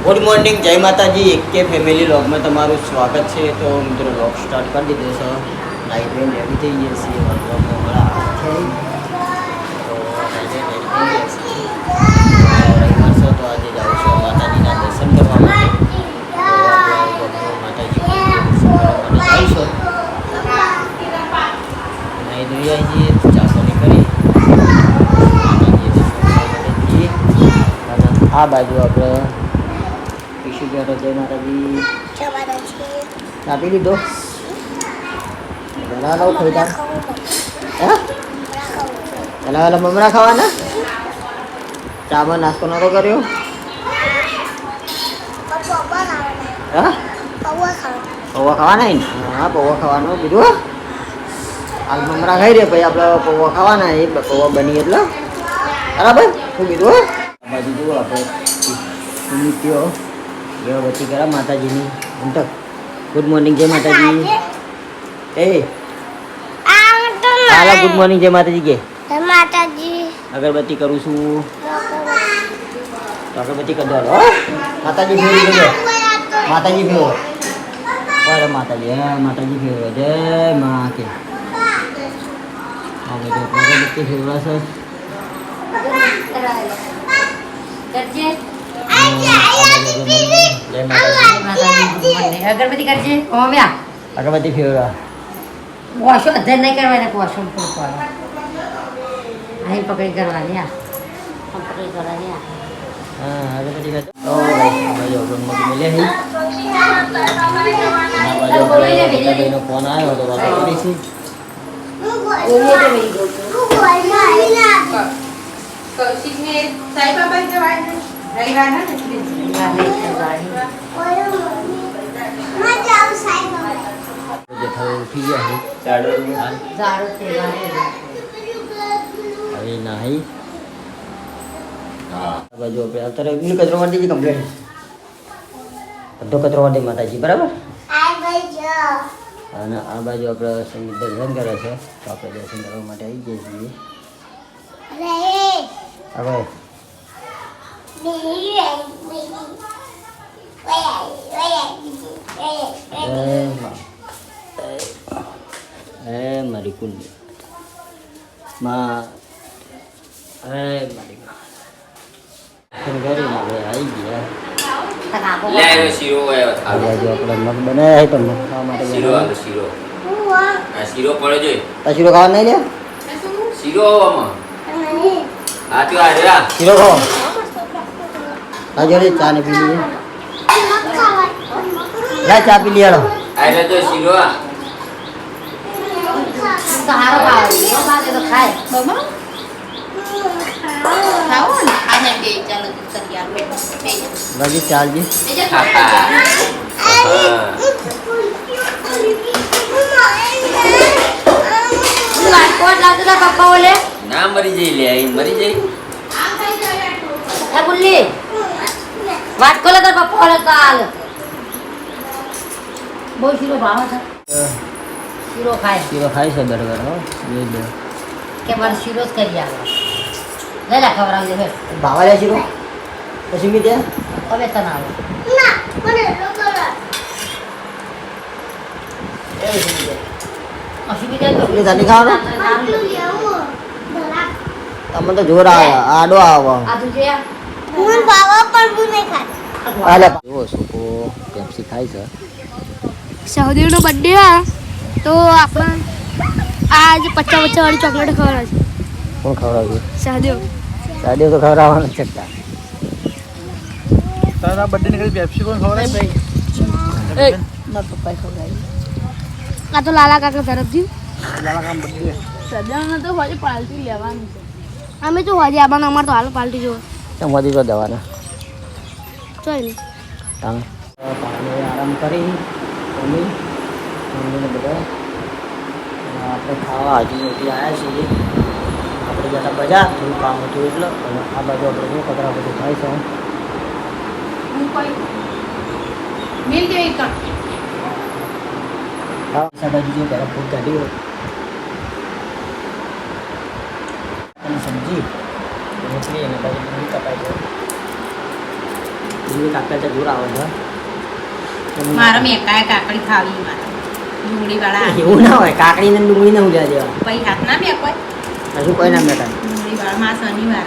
Good morning, જય માતાજી. એક કે ફેમિલી વ્લોગમાં તમારું સ્વાગત છે. તો મિત્રો વ્લોગ સ્ટાર્ટ કરી દીધો છે. નાઇટ રેન રેડી થઈ ગયા છીએ. વ્લોગમાં હમણાં હાથ છે તો નાઇટ રેન રેડી થઈ ગયા છીએ. રવિવાર છે તો આજે જાઉં છું માતાજીના દર્શન કરવા માટે. તો આપણે માતાજી દર્શન કરવા માટે જઈશું. નાઈ ધોઈ આવી છીએ, ચા પાણી કરી માતાજીએ દર્શન કરવા માટે જઈએ. અને આ બાજુ આપણે જય માતાજી. ચા પી લીધો? પેલા લાવ ખાઈ પેલા મમરા ખાવાના. ચામાં નાસ્તો નતો કર્યો? હા, પૌવા ખાવાના. હા, પૌવા ખાવાનું કીધું. હાલ મમરા ખાઈ રહ્યા પછી આપણે પૌવા ખાવાના. એ પૌવા બની એટલે બરાબર. શું કીધું? આ બાજુ જુઓ આપણે અગરબત્તી કરા માતાજીની. અંતક ગુડ મોર્નિંગ, જય માતાજી. એ હાલો ગુડ મોર્નિંગ, જય માતાજી કે માતાજી. અગરબત્તી કરું છું તો અગરબત્તી કરી દો. માતાજી ફેરવી દેજો. માતાજી ફેરવો. બરાબર માતાજી. હા, માતાજી ફેરવો. જય મા કે અગરબત્તી ફેરવાશે. અગરબત્તી કરજે. ઓમ્યા અગરબત્તી ફેરવા. વોશો અધર નહીં કરવાને વોશો અહીં પકડી કરવાની. આ પકડી કરવાની. હા, અગરબત્તી કરતો. ઓ ભાઈ ભાઈ અગરબત્તી મળે હી. ના ભાઈનો ફોન આવ્યો તો વાત કરી છે. કૌશિકને સાઈ બાબા જવાનું રવિવારના ઉઠી ગયા હવે નાહી બાજુ આપણે અત્યારે એમની કચરો વાળી દીધી કમ્પ્લેટ. બધો કચરો વાળી માતાજી બરાબર. અને આ બાજુ આપણે સંગીત દર્શન કરે છે તો આપણે દર્શન કરવા માટે આવી જઈએ છીએ. હવે મારી કુંડી માં મારી કરીને આપણે આવી ગયા. આ બાજુ આપણે મગ બનાવ્યા તો મગ ખાવા માટે શીરો પડે છે. શીરો ખાવા નહીં લે. શીરો આમાં આ તો આ શીરો ખાઓ. આ જોડે ચા ને પી લઈએ. ચા પી લઈએ. આ તો શીરો સારો ખાવ તો ખાય બમા ખાઓ ને આને બે ચાલો સરિયા બે બાકી ચાલજી. કોટ લાવતો તાર પપ્પા બોલે ના મરી જઈ લે મરી જઈ. હે બુલ્લી વાટકો લે તાર પપ્પા બોલે કાલ બહુ શીરો ભાવ છે. શીરો ખાય છે બરાબર. હો એ લે કે મારે શીરો જ કરી આવે લે લે ખવડાવજે હે ભાવા લે શીરો પછી મી દે. હવે તને આવે અશી દે તો એટલે તને ખાવાનો તમને તો જોર આવે આડો આવે. આ તુજે હાલે જો સુકો પેપ્સી ખાય છે. સહદેવનો બર્થડે આ તો આપણે આજ 50 વાળી ચોકલેટ ખવડાવે છે. કોણ ખવડાવશે? સહદેવ તો ખવડાવવાનું છે. તારા બર્થડે ને કદી પેપ્સી કોણ ખવડાવે ભાઈ? મારા પપ્પાએ ખવડાવી. આ તો લાલા કાકા તરફથી લાલા કામ બર્થડે સહદેવને તો હજી પાર્ટી લેવાની છે. અમે તો હજી આવવાનું. અમારે તો હાલ પાર્ટી જોવે. મોદી તો દવાના ચાલ ને પાણી આરામ કરી મમ્મીને બધા આપણે ખાવા હજી નથી આવ્યા છીએ. આપણે જતા બજાર થોડું કામ હતું એટલે. અને આ બાજુ આપણે શું કચરા બધું થાય છે. મિલ દેવી કા શાકભાજી જો પહેલાં ફૂટ કાઢી હોય અને સબ્જી રોટલી અને બાજુ ડુંગળી કપાઈ જાય. એ કાકર તો જોર આવે છે મારા મેકાએ કાકડી ખાવી મારે ડુંગળી વાળા એવું ના હોય કાકડી ને ડુંગળી ને ઉલ્યા દેવા પછી હાથ ના મેકવાય હજુ કોઈ ના મેટા ડુંગળી વાળા માં શનિવાર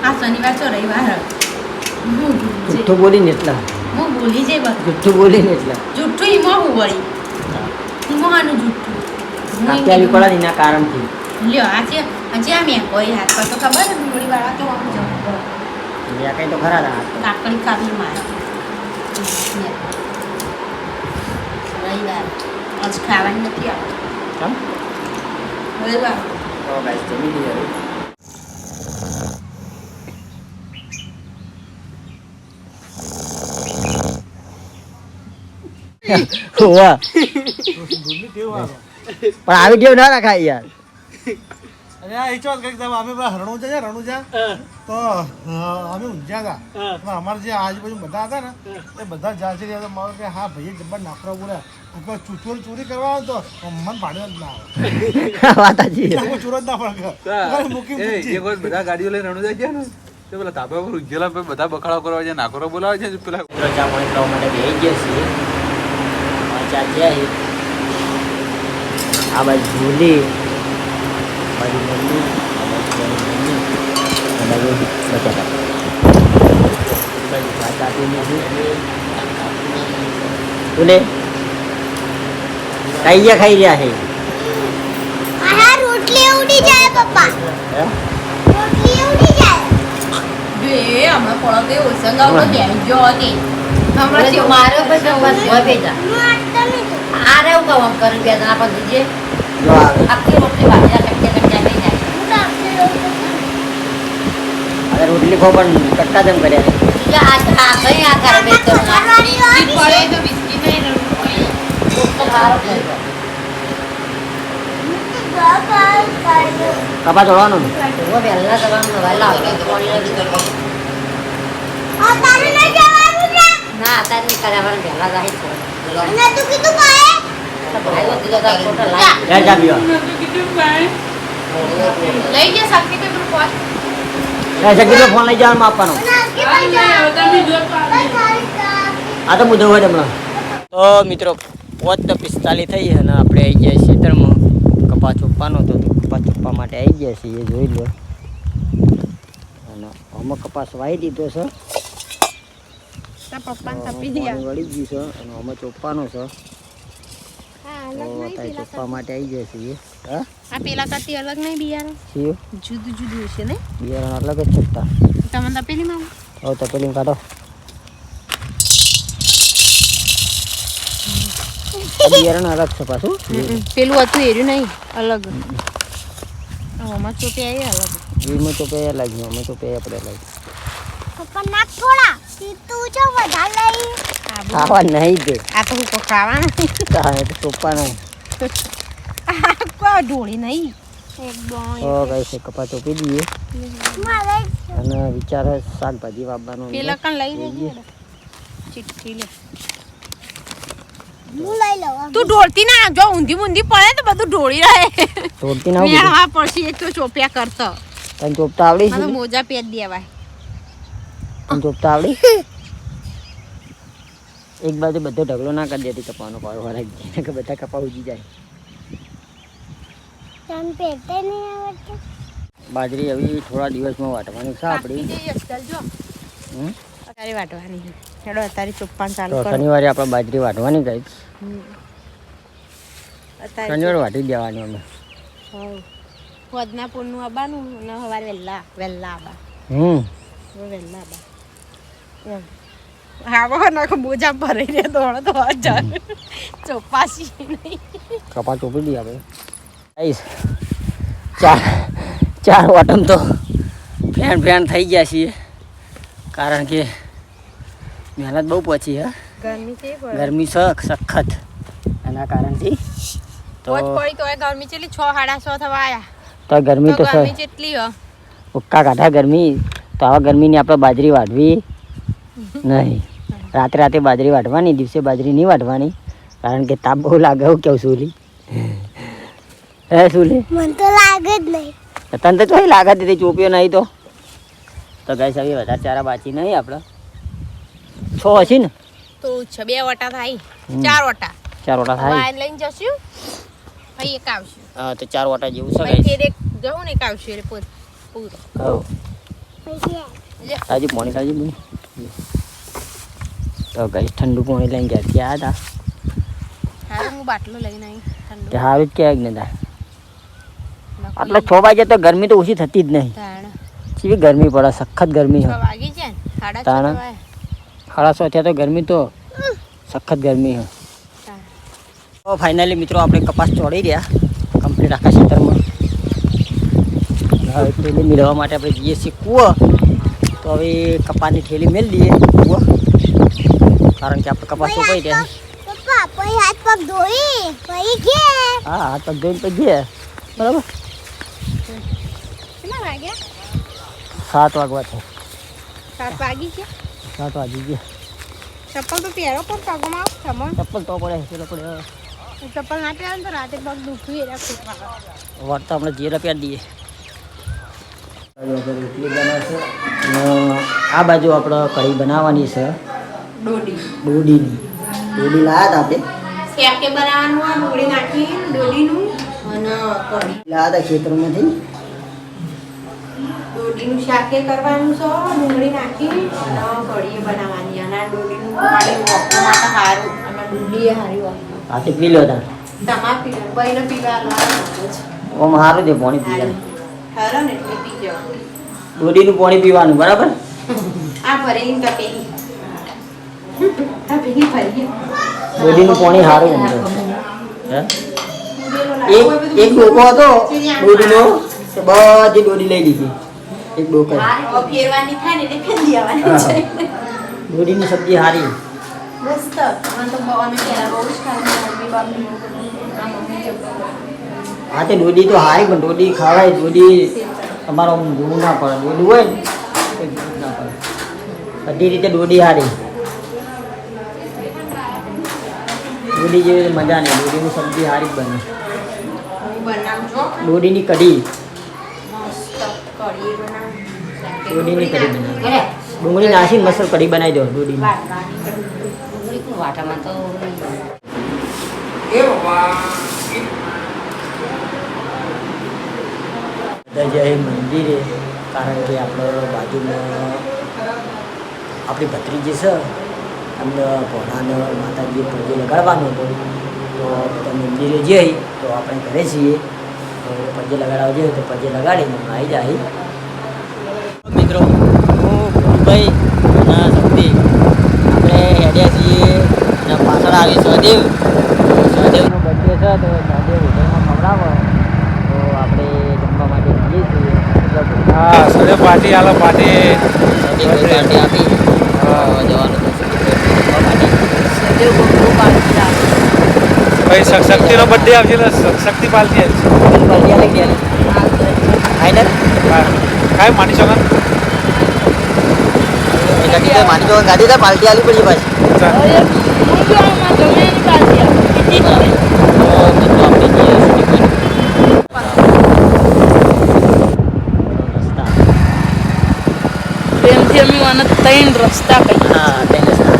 આ શનિવાર છો રવિવાર જુઠ્ઠું બોલીને એટલા હું ભૂલી જઈ બધું જુઠ્ઠું બોલીને એટલા જુઠ્ઠું ઈમાં હું વળી ઈમાં આનું જુઠ્ઠું કાકી આવી પડે એના કારણથી લ્યો આજે આ મેં કોઈ હાથ પર તો ખબર ને ડુંગળી વાળા તો આમ જવું ત્યાં કઈ તો ખરા હતા કાકડી ખાવી મારે રવિવાર આજ ખાવાની નથી આવતી કેમ રવિવાર તો ગાઈસ જમી લઈએ હવે વાહ પણ આવી ટેવ ના રાખાય યાર અરે આ ઈચો કંઈક તમે અમે પેલા રણુજા તો અમે ઊંઝ્યા હતા પણ અમારે જે આજુબાજુ બધા હતા ને એ બધા જાચી રહ્યા હતા મારો કે હા ભાઈ જબ્બર નાખવા બોલ્યા ચોરી કરવા આવે તો મન ભાડે જ ના આવે વાત સાચી છે. ચોર જ ના પડે મૂકી એક વખત બધા ગાડીઓ લઈને રણુજા ગયા ને તો પેલા ધાબા પર ઉજ્જેલા પર બધા બખાડો કરવા જાય નાખોરો બોલાવે છે પેલા મિત્રો ચા પાણી ખાવા માટે બેસી ગયા છીએ ચા જાય આ બાજુ ઝૂલી બાજુ મમ્મી આ બાજુ બટાકા બાજુ ભાત આપીને બોલે કઈ ખાઈ રહ્યા છે આ રોટલી ઉડી જાય પપ્પા હે? રોટલી ઉડી જાય બે હમણાં પડો કે ઓસંગાવડો બેસજો હતી હમણાં તો મારો પછી બસ હોય બેટા આ રે હું કામ કરી બે જણા પર દીજે જો આવે આખી રોટલી ભાજીના કટકે કટકે થઈ જાય હવે રોટલી ખો પણ કટકા જેમ કર્યા છે બીજા આ કઈ આ કરે બે તો બિસ્કીટ પડે તો બિસ્કીટ નહીં રડવું સારો થયો કપા ચોળવાનો ને वो वेला जवान वेला આ તારે નહીં જવાનું છે ना आता नहीं करे वर वेला जाहि तो અને તું કીધું કાય भाई वो दिलो का फोटो ला યાર ચા પીવા લઈ ગયા શક્તિ પેપર પર શક્તિ ફોન લઈ જવાનું આપવાનો આ તો મુદ્દો હોય હમણાં તો મિત્રો 5:45 થઈ અને આપણે આવી ગયા ખેતરમાં કપા ચોપ્પાનો હતો તો કપા ચોપ્પા માટે આવી ગયા છીએ જોઈ લો અને આમાં કપાસ વાવી દીધો છે પપ્પાને તપી પાણી વળી ગયું છે અને આમાં ચોપ્પાનો છે તો અત્યારે ચોપ્પા માટે આવી ગયા છીએ હા આ પેલા કરતી અલગ નહીં બિયારણ છીએ જુદું જુદું હશે ને બિયારણ અલગ જ છૂટતા તમને તપેલી માં હવે તપેલી કાઢો બિયારણ અલગ છે પાછું પેલું હતું એર્યું નહીં અલગ આમાં ચોપી આવી અલગ એમાં ચોપે અલગ આમાં ચોપે આપણે અલગ પપ્પા નાખ થોડા તું જો વધારે લઈ ખાવા નહીં દે આ તો હું ખાવાનું તારે તો ચોપ્પા નહીં કોઈ ઢોળી નહીં એકદમ તો કઈ છે કપા ચોપી દઈએ મારે અને વિચાર શાકભાજી વાવવાનો પેલા કણ લઈ લેજે ચિઠ્ઠી લે હું લઈ લઉં તું ઢોળતી ના જો ઊંધી ઊંધી પડે તો બધું ઢોળી રહે તોડતી ના આવડી મેળવા પડશે એક તો ચોપ્યા કરતો તને ચોપતા આવડી મને છે મોજા પહેર દેવાય તને ચોપતા આવડી એક બાજુ બધો ઢગલો ના કરી દેતી કપાનો પાડો વાળા કે બધા કપા ઉજી જાય તને પહેરતે નહીં આવડતું બાજરી હવે થોડા દિવસમાં વાટવાની છે આપણી હમ? અત્યારે વાટવાની હેડો અત્યારે ચોપ્પાન ચાલુ તો કરો શનિવારે આપણે બાજરી વાટવાની ગઈ અત્યારે શનિવારે વાટી દેવાની અમે વધના પૂરનું આવવાનું અને સવારે વહેલા વહેલા આવવા વહેલા આવવા એમ આવો નાખો મોજા ભરાઈ રહ્યા દોડો તો હજાર ચોપાસી નહીં કપા ચોપી દઈએ આપણે આવીશ ચાર વાટમ તો ફેન થઈ ગયા છીએ કારણ કે મહેનત બહુ પહોંચી હે ગરમી છે ગરમી સખત એના કારણથી તો પહોંચ પડી તો ગરમી ચેટલી 6 સાડા 6 થવા આયા તો ગરમી તો ગરમી જેટલી હ ઉક્કા કાઢા ગરમી તો આવા ગરમીની આપણે બાજરી વાટવી નહીં રાતે બાજરી વાટવાની દિવસે બાજરી નહીં વાટવાની કારણ કે તાપ બહુ લાગે હું કેવું સુલી હે સુલી મને તો લાગે જ નહીં તને તો ચોઈ લાગે તે ચોપ્યો નહીં તો ગાઈસ હવે વધારે ચારા બાચી નહીં આપણે 6 હશે ને તો 2 વટા થાય 4 વટા 4 વટા થાય વાયર લઈને જશું પછી એક આવશું હા તો 4 વટા જેવું છે પછી ગાઈસ એક જવું ને એક આવશું એટલે પૂરો હા આજે પાણી કાઢી બની તો ગાઈસ ઠંડુ પાણી લઈને ગયા ત્યાં હતા હારું હું બાટલો લઈને આવી ઠંડુ કે હારું જ ક્યાંક ને થાય આટલે 6 વાગે તો ગરમી તો ઓછી થતી જ નહીં તાણ કેવી ગરમી પડે સખત ગરમી 6 છે વાગી જાય ને 6:30 તાણ. વાગે 6:30 તો ગરમી તો સખત ગરમી છે તો ફાઇનલી મિત્રો આપણે કપાસ ચોડી રહ્યા કમ્પ્લીટ આખા ક્ષેત્રમાં હવે થેલી મેળવવા માટે આપણે જઈએ છીએ કૂવો તો હવે કપાસની થેલી મેળ દઈએ કૂવો કારણ કે આપણે કપાસ સુકાઈ રહ્યા પપ્પા પછી હાથ પગ ધોઈ પછી ગયા હા હાથ પગ ધોઈને પછી જઈએ બરાબર કેટલા વાગ્યા 7 વાગવા છે 7 વાગી છે 7 વાગી ગયા ચપ્પલ તો પહેરો પણ પગમાં આવ ચપ્પલ તો પડે પેલો પડે ચપ્પલ ના પહેરો ને તો રાતે પગ દુખી એટલે ફૂટવા વર તો આપણે જીરા પ્યાર દઈએ રોટલી બનાવશે આ બાજુ આપણે કઢી બનાવવાની છે દોડીની દોડી લાયા હતા આપણે શેકે બનાવવાનું આ ડોળી નાખી ડોડીનું અને કઢી લાયા હતા ખેતરમાંથી ડોડીનું શાકે કરવાનું છે ડુંગળી નાખી અને કઢી બનાવવાની અને આ ડોડીનું પાણી વોકવા માટે સારું અને ડુંગળી સારી વોકવા હાથે પી લો તા તમારે પીવું બઈને પીવા લાવવાનું ઓમ સારું છે પાણી પીવાનું ખરો ને એટલે પી જવાનું દોડીનું પાણી પીવાનું બરાબર આ ભરેલી તપેલી આ પેલી ભરી દોડીનું પાણી સારું એમ તો. હે એક ડોકો હતો દોડીનો તો બધી દોડી લઈ લીધી એક ડોકો ફેરવાની થાય ને એટલે ફેરી દેવાની છે દોડીની સબ્જી સારી મસ્ત મને તો અમે પહેલા બહુ જ ખાવાનું મમ્મી બાપની મમ્મી જમવાનું હા તે દોડી તો સારી પણ દોડી ખાવાય દોડી તમારો આમ જોવું ના પડે દોડી હોય ને તો જોવું ના પડે બધી રીતે દોડી સારી દોડી જેવી મજા નહીં દોડીની સબ્જી સારી જ બને હું બનાવજો દોડીની કઢી મસ્ત કઢી બનાવ દોડીની કઢી બનાવી ડુંગળી નાખીને મસ્ત કઢી બનાવી દો દોડીની ડુંગળી પણ વાટામાં તો બધા જે મંદિરે કારણ કે આપણે બાજુમાં આપણી ભત્રીજી છે અમને ભોળાને માતાજી પગે લગાડવાનું હતું તો બધા મંદિરે જઈ તો આપણે ઘરે છીએ તો પગે લગાડવા જઈએ તો પગે લગાડીને આવી જાય મિત્રો હું ભૂલભાઈ અને શક્તિ આપણે હેડ્યા છીએ અને પાછળ આવી સહદેવ સહદેવનો બર્થડે છે તો સહદેવ હોટલમાં ખવડાવો તો આપણે જમવા માટે જઈએ છીએ હા સરે પાર્ટી આલો પાર્ટી સહદેવ પાર્ટી આપી જવાનું ભાઈ શક્તિનો બર્થડે આવશે એટલે શક્તિ પાર્ટી આવશે પાર્ટી લઈ ગયા ફાઈનલ કાંઈ માની શકો ગાડી તો માની જો ગાડી તો પાર્ટી આલી પડી પાછી પ્રેમથી અમે મને 3 રસ્તા કહી હા ત્રણ રસ્તા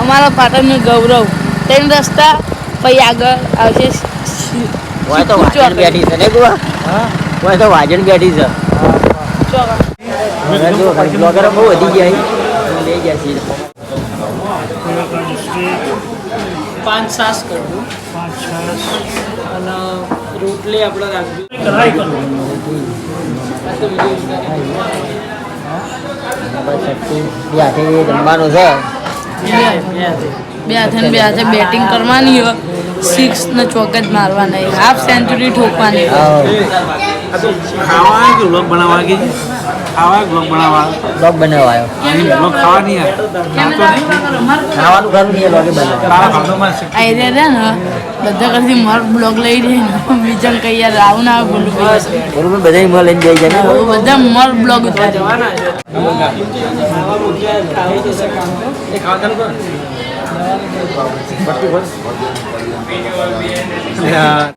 અમારા પાટણનું ગૌરવ 3 રસ્તા પછી આગળ આવશે હોય તો વાજણ બેઠી છે ને ગોવા હોય તો વાજણ બેઠી છે હવે જો બ્લોગરો બહુ વધી ગયા લઈ ગયા છીએ 5 છાસ કરી દઉં અને રોટલી આપણે રાખજો બે હાથે જમવાનું છે બે હાથે બેટિંગ કરવાની હોય 6 ને ચોકજ મારવાની હાફ સેન્ચુરી ઠોકવાની ખાવા કે વ્લોગ બનાવવા કે ખાવા વ્લોગ બનાવવા બ્લોગ બનાવાયો વ્લોગ ખાવા નહીં ખાવાનું ઘર નહીં લોગે બનાવ તારા ભાગમાં આઈ રે ને બધા કરતી માર બ્લોગ લઈ રહી ને બીજા કઈ યાર આવું ના બોલું બરોબર બધા માં લઈને જઈ જાય ને બધા માર બ્લોગ ઉતાર એ ખાવા ચાલુ કર Yeah.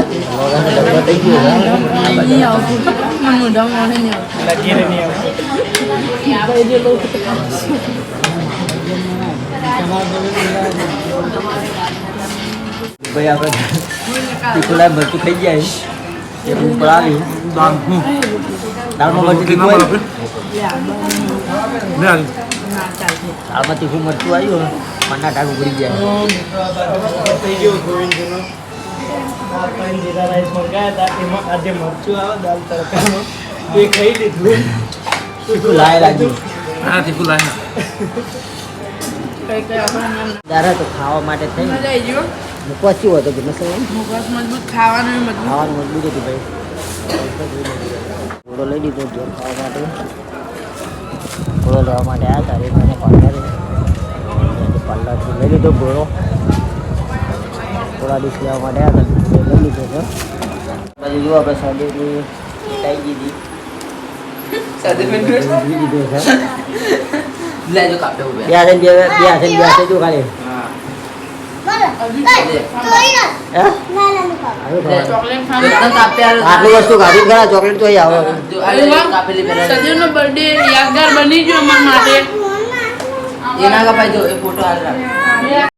ડબ્બો થઈ ગયો છે. નહીં આવતું મને મોઢામાં નહીં આવતું ભાઈ આપણે તીખુલા મરચું ખાઈ ગયા એ ભૂખ પડાવી દાળમાં મરચું તીખું આવ્યું દાળમાં તીખું મરચું આવ્યું મના ટાક ઉગડી જાય થઈ ગયો ગોવિંદનો જીરા રાઈસ મંગાયા હતા એમાં આજે મરચું આવે દાલ તડકાનો એ ખાઈ લીધું તીખું લાય લાગ્યું હા તીખું લાય કઈ કઈ આપણે દારા તો ખાવા માટે થઈ મજા આવી ગયો મૂકવા શું હતો કે મસાલા મુખવાસ મજબૂત ખાવાનું મજબૂત ખાવાનું મજબૂત હતું ભાઈ ઘોડો લઈ લીધો ઘેર ખાવા માટે ઘોડો લેવા માટે આવ્યા તારે મને પાર્લરથી લઈ લીધો ઘોડો થોડા દિવસ લેવા માટે આવ્યા હતા લઈ લીધો છે પછી જુઓ આપણે સાંજેની મીઠાઈ દીધી દીધો છે લેજો કાપે ઉભે બે હાથે જો ખાલી ચોકલેટ ખાવાનું આટલી વસ્તુ ખાધી ખરા ચોકલેટ તો અહીં આવે કાપેલી પેલા સદીનો બર્થડે યાદગાર બની ગયો અમારા માટે એના કપાઈ જો એ ફોટો હાલ રાખ